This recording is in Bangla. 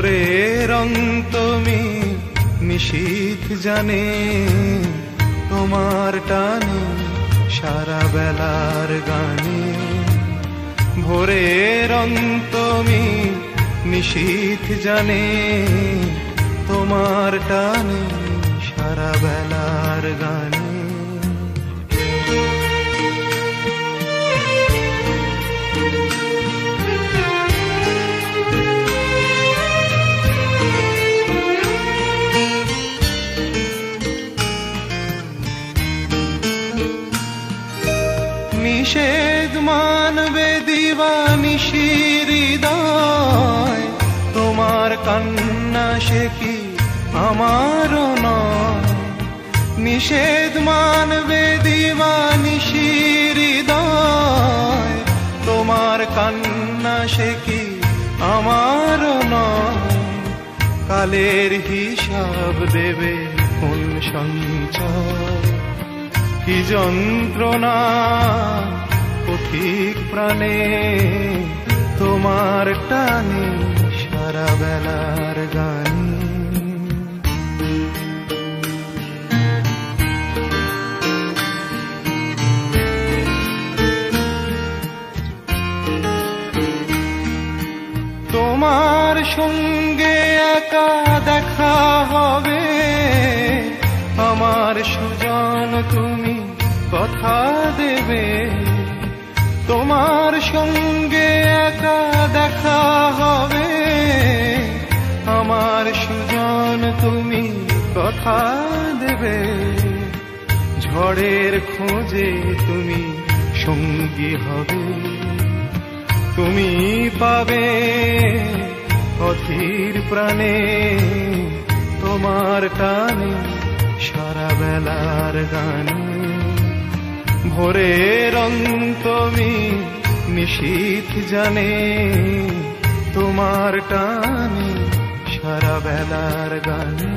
ভোরের অন্তমি নিশীথ জানে তোমার টানে সারা বেলার গানে। ভোরের অন্তমি নিশীথ জানে তোমার টানে সারা বেলার গানে। নিষেধ মানবে দিবানিশি হৃদয়, তোমার কান্না সে কি আমারও নয়। নিষেধ মানবে দিবানিশি হৃদয়, তোমার কান্না সে কি আমারও নয়। কালের হিসাব দেবে কোন সঞ্চয়, কি যন্ত্রণা পথিক প্রাণে তোমার টানে সারা বেলার গান। তোমার সঙ্গে একা দেখা হবে, আমার সুজন তুমি কথা দেবে। তোমার সঙ্গে একা দেখা হবে, আমার সুজন তুমি কথা দেবে। ঝড়ের খোঁজে তুমি সঙ্গী হবে, তুমি পাবে অধীর প্রাণে তোমার টানে সারা বেলার গানে। ভোরের অন্তমি নিশীথ জানে তোমার টানে সারা বেলার গানে।